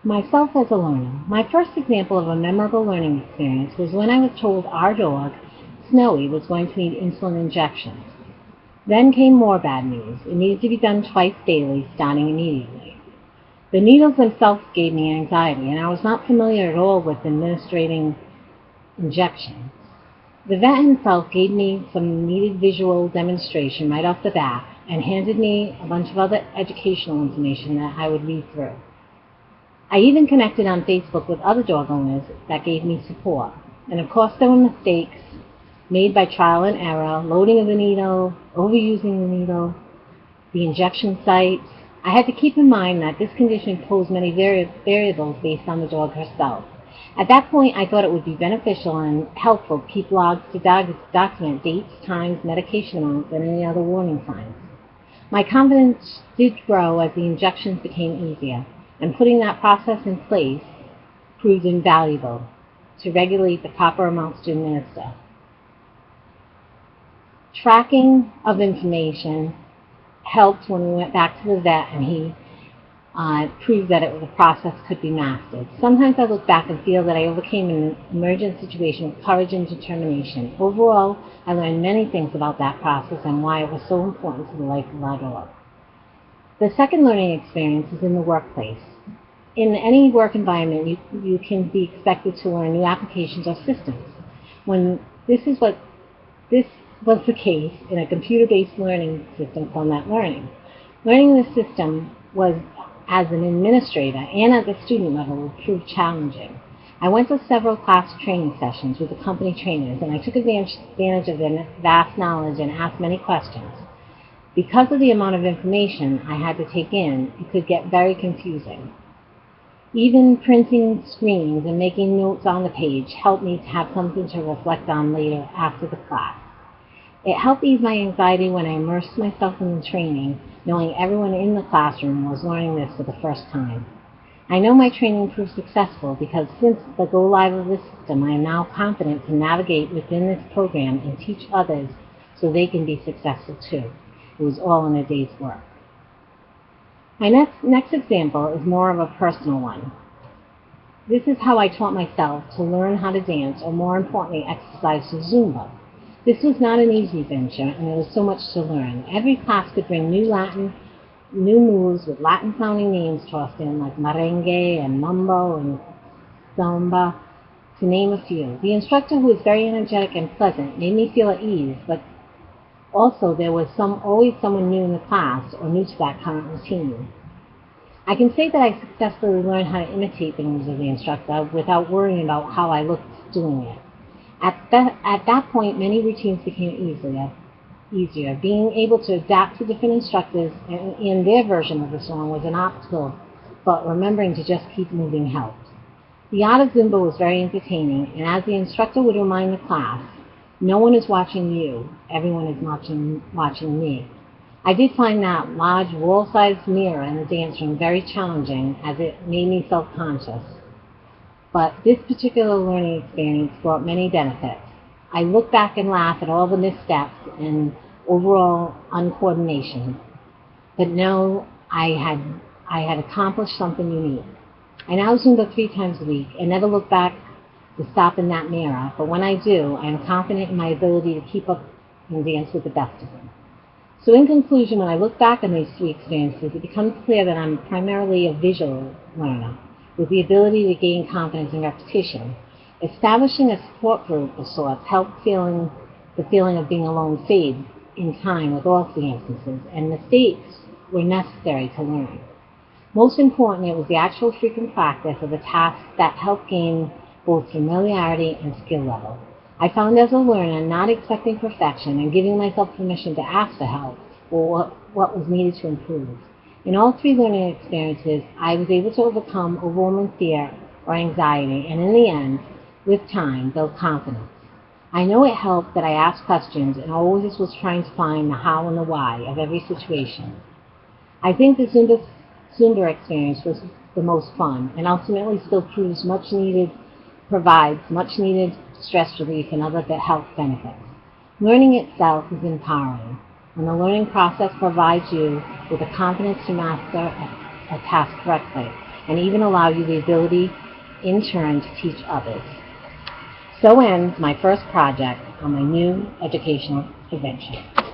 Myself as a learner. My first example of a memorable learning experience was when I was told our dog, Snowy, was going to need insulin injections. Then came more bad news. It needed to be done twice daily, starting immediately. The needles themselves gave me anxiety, and I was not familiar at all with administering injections. The vet himself gave me some needed visual demonstration right off the bat and handed me a bunch of other educational information that I would read through. I even connected on Facebook with other dog owners that gave me support. And of course there were mistakes made by trial and error, loading of the needle, overusing the needle, the injection sites. I had to keep in mind that this condition posed many variables based on the dog herself. At that point, I thought it would be beneficial and helpful to keep logs to document dates, times, medication amounts, and any other warning signs. My confidence did grow as the injections became easier, and putting that process in place proved invaluable to regulate the proper amounts to administer. Tracking of information helped when we went back to the vet and he proved that the process could be mastered. Sometimes I look back and feel that I overcame an emergent situation with courage and determination. Overall, I learned many things about that process and why it was so important to the life of our dog. The second learning experience is in the workplace. In any work environment, you can be expected to learn new applications or systems. This was the case in a computer-based learning system called NetLearning. Learning this system was, as an administrator and at the student level, would prove challenging. I went to several class training sessions with the company trainers, and I took advantage of their vast knowledge and asked many questions. Because of the amount of information I had to take in, it could get very confusing. Even printing screens and making notes on the page helped me to have something to reflect on later after the class. It helped ease my anxiety when I immersed myself in the training, knowing everyone in the classroom was learning this for the first time. I know my training proved successful because since the go-live of this system, I am now confident to navigate within this program and teach others so they can be successful too. It was all in a day's work. My next example is more of a personal one. This is how I taught myself to learn how to dance, or more importantly, exercise to Zumba. This was not an easy venture, and there was so much to learn. Every class could bring new moves with Latin-sounding names tossed in, like merengue and mambo and samba, to name a few. The instructor, who was very energetic and pleasant, made me feel at ease, but also there was always someone new in the class or new to that current routine. I can say that I successfully learned how to imitate the moves of the instructor without worrying about how I looked doing it. At that point, many routines became easier. Being able to adapt to different instructors and their version of the song was an obstacle, but remembering to just keep moving helped. The art of Zumba was very entertaining, and as the instructor would remind the class, no one is watching you, everyone is watching me. I did find that large wall-sized mirror in the dance room very challenging, as it made me self-conscious. But this particular learning experience brought many benefits. I look back and laugh at all the missteps and overall uncoordination, but know I had accomplished something unique. I now Zumba 3 times a week and never look back to stop in that mirror, but when I do, I am confident in my ability to keep up and dance with the best of them. So in conclusion, when I look back on these 3 experiences, it becomes clear that I'm primarily a visual learner, with the ability to gain confidence and repetition. Establishing a support group of sorts helped the feeling of being alone fade in time with all 3 instances, and mistakes were necessary to learn. Most importantly, it was the actual frequent practice of the tasks that helped gain both familiarity and skill level. I found as a learner not expecting perfection and giving myself permission to ask for help or what was needed to improve. In all 3 learning experiences, I was able to overcome overwhelming fear or anxiety, and in the end, with time, build confidence. I know it helped that I asked questions and always was trying to find the how and the why of every situation. I think the Zumba experience was the most fun and ultimately still provides much needed stress relief and other health benefits. Learning itself is empowering, and the learning process provides you with the confidence to master a task correctly. and even allow you the ability, in turn, to teach others. So ends my first project on my new educational adventure.